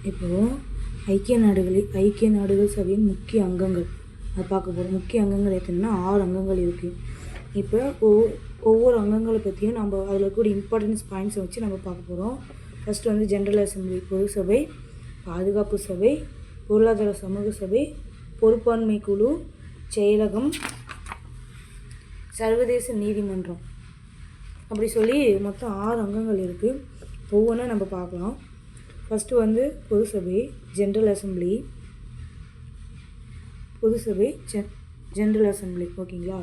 இப்போது ஐக்கிய நாடுகள் சபையின் முக்கிய அங்கங்கள் அதை பார்க்க போகிறோம். முக்கிய அங்கங்கள் எத்தனைன்னா 6 அங்கங்கள் இருக்குது. இப்போ ஒவ்வொரு அங்கங்களை பற்றியும் நம்ம அதில் இருக்கக்கூடிய இம்பார்ட்டன்ஸ் பாயிண்ட்ஸை வச்சு நம்ம பார்க்க போகிறோம். ஃபஸ்ட்டு வந்து ஜென்ரல் அசம்பிளி பொது சபை, பாதுகாப்பு சபை, பொருளாதார சமூக சபை, பொறுப்பாண்மை குழு, செயலகம், சர்வதேச நீதிமன்றம், அப்படி சொல்லி மொத்தம் 6 அங்கங்கள் இருக்குது. ஒவ்வொன்றா நம்ம பார்க்கலாம். ஃபஸ்ட்டு வந்து பொது சபை, ஜென்ரல் அசம்பிளி, பொது சபை, ஜென்ரல் அசம்பிளி. ஓகேங்களா?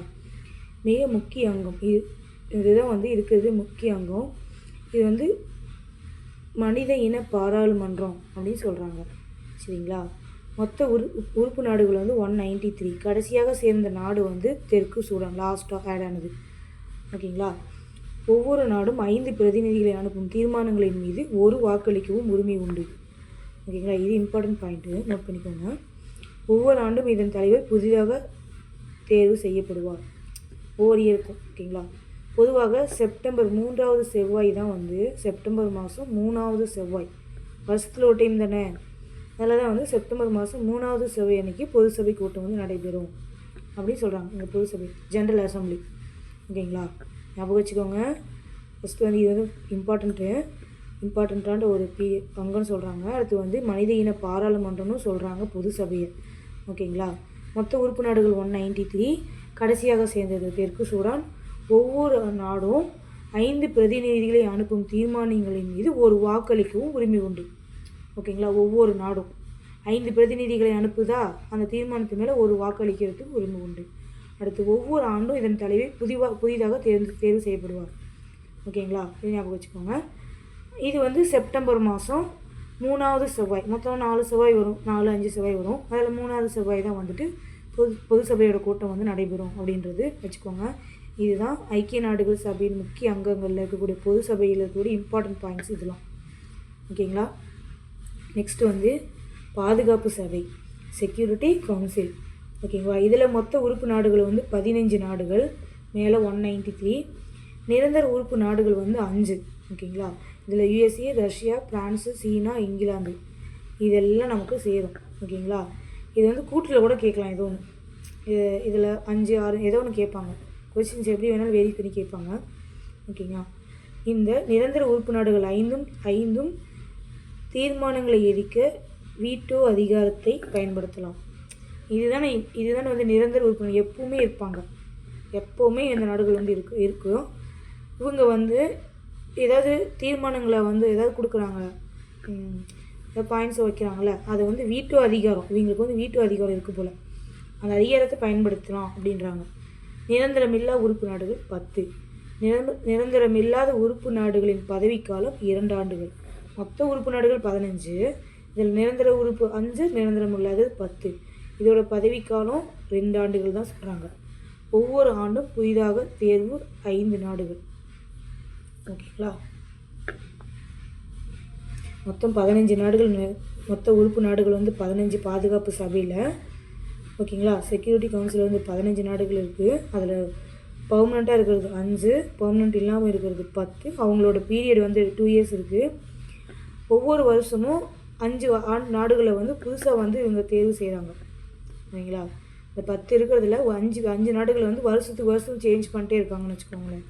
மிக முக்கிய அங்கம் இதுதான் வந்து இருக்கிறது முக்கிய அங்கம். இது வந்து மனித இன பாராளுமன்றம் அப்படின்னு சொல்கிறாங்க. சரிங்களா? மொத்த உறுப்பு நாடுகள் வந்து 193. கடைசியாக சேர்ந்த நாடு வந்து தெற்கு சூடான், லாஸ்ட்டாக ஆட் ஆனது. ஓகேங்களா? ஒவ்வொரு நாடும் 5 பிரதிநிதிகளை அனுப்பும் தீர்மானங்களின் மீது ஒரு வாக்களிக்கவும் உரிமை உண்டு. ஓகேங்களா? இது இம்பார்ட்டன்ட் பாயிண்ட்டு, நோட் பண்ணிக்கோங்க. ஒவ்வொரு ஆண்டும் இதன் தலைவர் புதிதாக தேர்வு செய்யப்படுவார். ஒவ்வொரு இயருக்கும். ஓகேங்களா? பொதுவாக செப்டம்பர் 3வது செவ்வாய் தான் வந்து செப்டம்பர் மாதம் 3வது செவ்வாய், வருஷத்தில் ஒரு டைம் தானே, அதில் தான் வந்து செப்டம்பர் மாதம் 3வது செவ்வாய் அன்றைக்கி பொது சபை கூட்டம் வந்து நடைபெறும் அப்படின்னு சொல்கிறாங்க. இந்த பொது சபை ஜென்ரல் அசம்பிளி. ஓகேங்களா? ஞாபகம் வச்சுக்கோங்க. ஃபஸ்ட்டு வந்து இது வந்து இம்பார்ட்டண்ட்டான ஒரு அங்கன்னு சொல்கிறாங்க. அடுத்து வந்து மனித இன பாராளுமன்றம்னு சொல்கிறாங்க பொது சபையை. ஓகேங்களா? மொத்த உறுப்பு நாடுகள் 193. கடைசியாக சேர்ந்தது தெற்கு சூடான். ஒவ்வொரு நாடும் 5 பிரதிநிதிகளை அனுப்பும் தீர்மானங்களின் மீது ஒரு வாக்களிக்கவும் உரிமை உண்டு. ஓகேங்களா? ஒவ்வொரு நாடும் 5 பிரதிநிதிகளை அனுப்புதா, அந்த தீர்மானத்து மேலே ஒரு வாக்களிக்கிறதுக்கு உரிமை உண்டு. அடுத்து ஒவ்வொரு ஆண்டும் இதன் தலைவர் புதிதாக தேர்வு செய்யப்படுவார். ஓகேங்களா? இது ஞாபகம் வச்சுக்கோங்க. இது வந்து செப்டம்பர் மாதம் 3வது செவ்வாய். மொத்தம் 4 செவ்வாய் வரும், 4-5 செவ்வாய் வரும். அதில் 3வது செவ்வாய் தான் வந்துட்டு பொது சபையோட கூட்டம் வந்து நடைபெறும் அப்படின்றது வச்சுக்கோங்க. இதுதான் ஐக்கிய நாடுகள் சபையின் முக்கிய அங்கங்களில் இருக்கக்கூடிய பொது சபையில் இருக்கக்கூடிய இம்பார்ட்டன்ட் பாயிண்ட்ஸ் இதெல்லாம். ஓகேங்களா? நெக்ஸ்ட்டு வந்து பாதுகாப்பு சபை, செக்யூரிட்டி கவுன்சில். ஓகேங்களா? இதில் மொத்த உறுப்பு நாடுகள் வந்து 15 நாடுகள், மேலே 193. நிரந்தர உறுப்பு நாடுகள் வந்து 5. ஓகேங்களா? இதில் USA, ரஷ்யா, பிரான்ஸு, சீனா, இங்கிலாந்து இதெல்லாம் நமக்கு சேரும். ஓகேங்களா? இது வந்து கூட்டில் கூட கேட்கலாம். ஏதோ ஒன்று இதில் 5, 6 ஏதோ ஒன்று கேட்பாங்க. கொஸ்டின்ஸ் எப்படி வேணாலும் வெரி பண்ணி கேட்பாங்க. ஓகேங்களா? இந்த நிரந்தர உறுப்பு நாடுகள் ஐந்தும் தீர்மானங்களை எதிர்க்க வீட்டோ அதிகாரத்தை பயன்படுத்தலாம். இதுதானே வந்து நிரந்தர உறுப்பினர் எப்பவுமே இருப்பாங்க. எப்போவுமே இந்த நாடுகள் வந்து இருக்கும். இவங்க வந்து ஏதாவது தீர்மானங்களை வந்து ஏதாவது கொடுக்குறாங்க, ஏதாவது பாயிண்ட்ஸை வைக்கிறாங்களே, அதை வந்து வீட்டோ அதிகாரம், இவங்களுக்கு வந்து வீட்டோ அதிகாரம் இருக்குது போல், அந்த அதிகாரத்தை பயன்படுத்தலாம் அப்படின்றாங்க. நிரந்தரமில்லா உறுப்பு நாடுகள் 10. நிரந்தரமில்லாத உறுப்பு நாடுகளின் பதவிக்காலம் 2 ஆண்டுகள். மொத்த உறுப்பு நாடுகள் 15. இதில் நிரந்தர உறுப்பு 5, நிரந்தரம் இல்லாதது 10. இதோட பதவிக்காலம் 2 ஆண்டுகள் தான் சொல்கிறாங்க. ஒவ்வொரு ஆண்டும் புதிதாக தேர்வு 5 நாடுகள். ஓகேங்களா? மொத்தம் 15 நாடுகள், மொத்த உறுப்பு நாடுகள் வந்து 15 பாதுகாப்பு சபையில். ஓகேங்களா? செக்யூரிட்டி கவுன்சில் வந்து 15 நாடுகள் இருக்குது. அதில் பர்மனெண்ட்டாக இருக்கிறது 5, பர்மனெண்ட் இல்லாமல் இருக்கிறது 10. அவங்களோட பீரியட் வந்து 2 இயர்ஸ் இருக்குது. ஒவ்வொரு வருஷமும் 5 நாடுகளை வந்து புதுசாக வந்து இவங்க தேர்வு செய்கிறாங்க. ஓகேங்களா? இந்த 10 இருக்கிறதுல 5 நாடுகளை வந்து வருஷம் சேஞ்ச் பண்ணிட்டே இருக்காங்கன்னு வச்சுக்கோங்களேன்.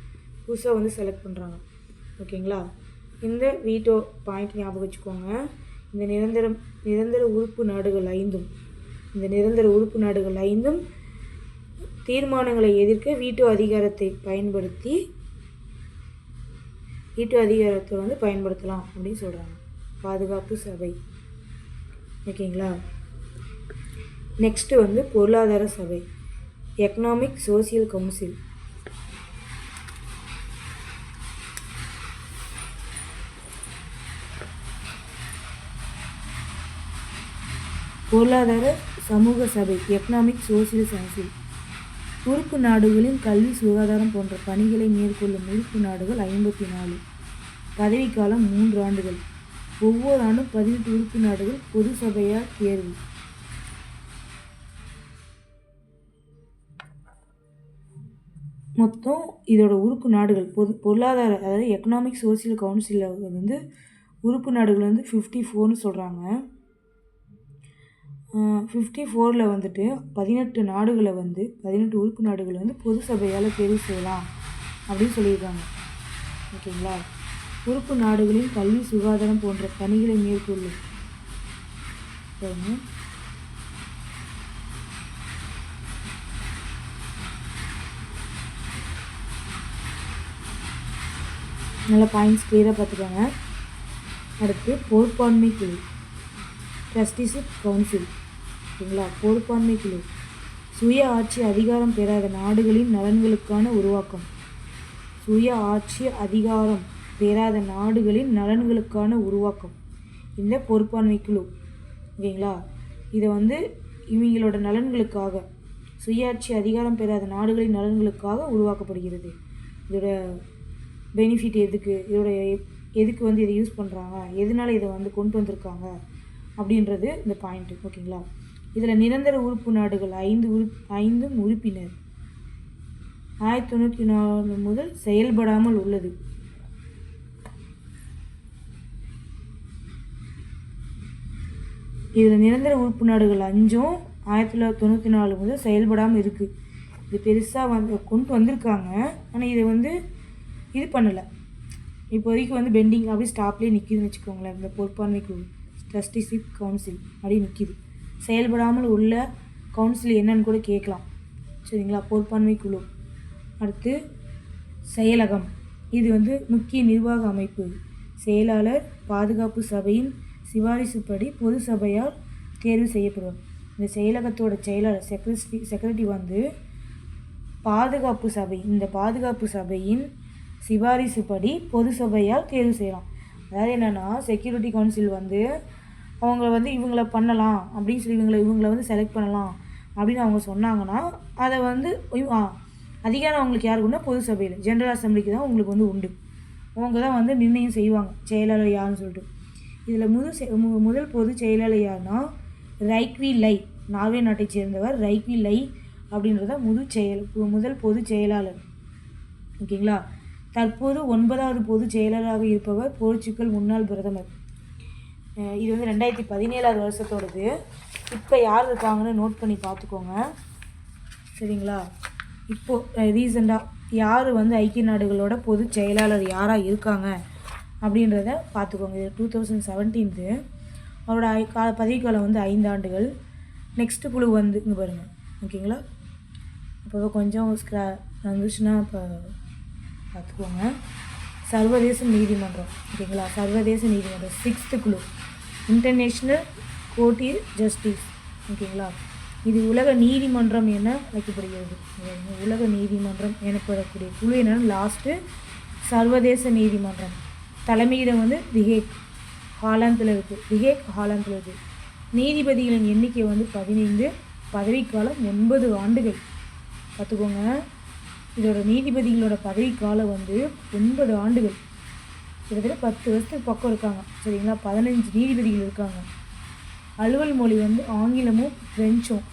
புதுசாக வந்து செலக்ட் பண்ணுறாங்க. ஓகேங்களா? இந்த வீட்டோ பாயிண்ட் ஞாபகம் வச்சுக்கோங்க. இந்த நிரந்தர உறுப்பு நாடுகள் 5 தீர்மானங்களை எதிர்க்க வீட்டோ அதிகாரத்தை வந்து பயன்படுத்தலாம் அப்படின்னு சொல்கிறாங்க. பாதுகாப்பு சபை. ஓகேங்களா? நெக்ஸ்ட்டு வந்து பொருளாதார சபை, எக்கனாமிக் சோசியல் கவுன்சில். பொருளாதார சமூக சபை, எக்கனாமிக் சோசியல் கவுன்சில். உறுப்பு நாடுகளின் கல்வி, சுகாதாரம் போன்ற பணிகளை மேற்கொள்ளும் உறுப்பு நாடுகள் 54. பதவிக்காலம் 3 ஆண்டுகள். ஒவ்வொரு ஆண்டும் 18 உறுப்பு நாடுகள் பொது சபையால் தேர்வு. மொத்தம் இதோட உறுப்பு நாடுகள் பொருளாதார, அதாவது எக்கனாமிக் சோசியல் கவுன்சிலில் வந்து உறுப்பு நாடுகள் வந்து 54ன்னு சொல்கிறாங்க. 54ல் வந்துட்டு 18 உறுப்பு நாடுகளை வந்து பொது சபையால் தேர்வு செய்யலாம் அப்படின்னு சொல்லியிருக்காங்க. ஓகேங்களா. உறுப்பு நாடுகளின் கல்வி, சுகாதாரம் போன்ற பணிகளை மேற்கொள்ளும் நல்ல பாயிண்ட்ஸ் கிளியராக பார்த்துக்கோங்க. அடுத்து பொறுப்பாண்மை குழு, ட்ரஸ்டிஷிப் கவுன்சில். ஓகேங்களா. பொறுப்பாண்மை குழு சுய ஆட்சி அதிகாரம் பெறாத நாடுகளின் நலன்களுக்கான உருவாக்கம். சுய ஆட்சி அதிகாரம் பெறாத நாடுகளின் நலன்களுக்கான உருவாக்கம் இந்த பொறுப்பாண்மை குழு. ஓகேங்களா. இதை வந்து இவங்களோட நலன்களுக்காக, சுயாட்சி அதிகாரம் பெறாத நாடுகளின் நலன்களுக்காக உருவாக்கப்படுகிறது. இதோட பெனிஃபிட் எதுக்கு வந்து இதை யூஸ் பண்ணுறாங்க, எதனால இதை வந்து கொண்டு வந்திருக்காங்க அப்படின்றது இந்த பாயிண்ட்டு. ஓகேங்களா. இதில் நிரந்தர உறுப்பு நாடுகள் 5 உறுப்பினர் 1994 முதல் செயல்படாமல் உள்ளது. இதில் நிரந்தர உறுப்பு நாடுகள் 5ம் 1994 முதல் செயல்படாமல் இருக்குது. இது பெருசாக கொண்டு வந்திருக்காங்க. ஆனால் இதை வந்து இது பண்ணலை. இப்போதைக்கு வந்து பெண்டிங் அப்படி ஸ்டாப்லேயே நிற்கிதுன்னு வச்சுக்கோங்களேன். இந்த பொறுப்பாண்மை குழு ட்ரஸ்டிஷிப் கவுன்சில் அப்படி நிற்கிது. செயல்படாமல் உள்ள கவுன்சில் என்னன்னு கூட கேட்கலாம். சரிங்களா. பொறுப்பாண்மை குழு. அடுத்து செயலகம். இது வந்து முக்கிய நிர்வாக அமைப்பு. செயலாளர் பாதுகாப்பு சபையின் சிபாரிசுப்படி பொது சபையால் தேர்வு செய்யப்படுவார். இந்த செயலகத்தோட செயலாளர் செக்ரட்டரி வந்து இந்த பாதுகாப்பு சபையின் சிபாரிசுப்படி பொது சபையால் தேர்வு செய்யலாம். அதாவது என்னென்னா, செக்யூரிட்டி கவுன்சில் வந்து அவங்க வந்து இவங்களை பண்ணலாம் அப்படின்னு சொல்லி இவங்களை வந்து செலக்ட் பண்ணலாம் அப்படின்னு அவங்க சொன்னாங்கன்னா, அதை வந்து அதிகாரம் அவங்களுக்கு யாருக்குன்னா பொது சபையில் ஜென்ரல் அசம்பிளிக்கு தான் உங்களுக்கு வந்து உண்டு. அவங்க தான் வந்து நிர்ணயம் செய்வாங்க செயலாளர் யாருன்னு சொல்லிட்டு. இதில் முதல் பொது செயலாளர் யாருன்னா ரைக்வி லை, நார்வே நாட்டை சேர்ந்தவர் ரைக்வி லை அப்படின்றத முதல் பொது செயலாளர். ஓகேங்களா. தற்போது 9வது பொது செயலாளராக இருப்பவர் போர்ச்சுகல் முன்னாள் பிரதமர். இது வந்து 2017 வருஷத்தோடது. இப்போ யார் இருக்காங்கன்னு நோட் பண்ணி பார்த்துக்கோங்க. சரிங்களா. இப்போது ரீசெண்டாக யார் வந்து ஐக்கிய நாடுகளோட பொது செயலாளர் யாராக இருக்காங்க அப்படின்றத பார்த்துக்கோங்க. இது 2017. அவரோட பதவிக்காலம் வந்து 5 ஆண்டுகள். நெக்ஸ்ட்டு குழு வந்து இங்கே பாருங்கள். ஓகேங்களா. அப்போ கொஞ்சம் வந்துச்சுன்னா இப்போ பார்த்துக்கோங்க. சர்வதேச நீதிமன்றம். ஓகேங்களா. சர்வதேச நீதிமன்றம் 6th குழு இன்டர்நேஷ்னல் கோர்ட் ஜஸ்டிஸ். ஓகேங்களா. இது உலக நீதிமன்றம் என அழைக்கப்படுகிறது. உலக நீதிமன்றம் எனப்படக்கூடிய குழு என்னென்னா லாஸ்ட்டு சர்வதேச நீதிமன்றம். தலைமையிடம் வந்து திஹேக் ஹாலாந்தில் இருக்குது. நீதிபதிகளின் எண்ணிக்கை வந்து 15. பதவிக்காலம் 9 ஆண்டுகள். பார்த்துக்கோங்க. இதோட நீதிபதிகளோட பதவிக்காலம் வந்து 9 ஆண்டுகள். கிட்டத்தட்ட 10 வருஷத்துக்கு பக்கம் இருக்காங்க. சரிங்களா. 15 நீதிபதிகள் இருக்காங்க. அலுவல் மொழி வந்து ஆங்கிலமும் பிரெஞ்சும்.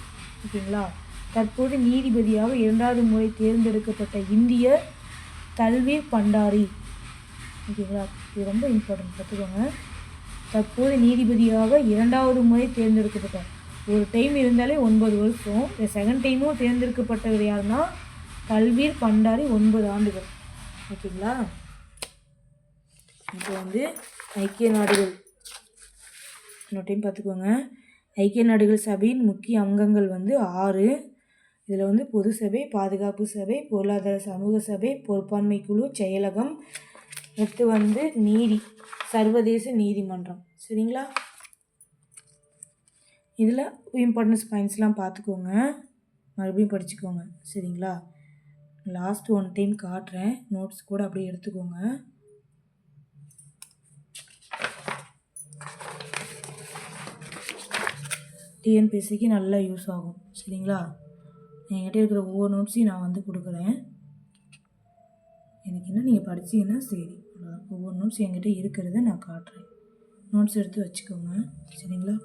ஓகேங்களா. தற்போது நீதிபதியாக 2வது முறை தேர்ந்தெடுக்கப்பட்ட இந்திய தல்வீர் பண்டாரி. ஓகேங்களா. இது ரொம்ப இம்பார்ட்டன்ட், பார்த்துக்கோங்க. தற்போது நீதிபதியாக 2வது முறை தேர்ந்தெடுக்கப்பட்டார். ஒரு டைம் இருந்தாலே 9 வருஷம். இந்த செகண்ட் டைமும் தேர்ந்தெடுக்கப்பட்டவர் யாருன்னா தல்வீர் பண்டாரி 9 ஆண்டுகள். ஓகேங்களா. இப்போ வந்து ஐக்கிய நாடுகள் இன்னொரு டைம் பார்த்துக்கோங்க. ஐக்கிய நாடுகள் சபையின் முக்கிய அங்கங்கள் வந்து 6. இதில் வந்து பொது சபை, பாதுகாப்பு சபை, பொருளாதார சமூக சபை, பொறுப்பாண்மை குழு, செயலகம், அடுத்து வந்து சர்வதேச நீதிமன்றம். சரிங்களா. இதில் இம்பார்ட்டன்ஸ் பாயிண்ட்ஸ்லாம் பார்த்துக்கோங்க, மறுபடியும் படிச்சுக்கோங்க. சரிங்களா. லாஸ்ட் ஒன் டைம் காட்டுறேன், நோட்ஸ் கூட அப்படியே எடுத்துக்கோங்க. டிஎன்பிஎஸ்சிக்கு நல்லா யூஸ் ஆகும். சரிங்களா. என்கிட்ட இருக்கிற ஒவ்வொரு நோட்ஸையும் நான் வந்து கொடுக்குறேன். எனக்கு என்ன நீங்கள் படிச்சிங்கன்னா சரி. ஒவ்வொரு நோட்ஸ் என்கிட்ட இருக்கிறத நான் காட்டுறேன். நோட்ஸ் எடுத்து வச்சுக்கோங்க. சரிங்களா.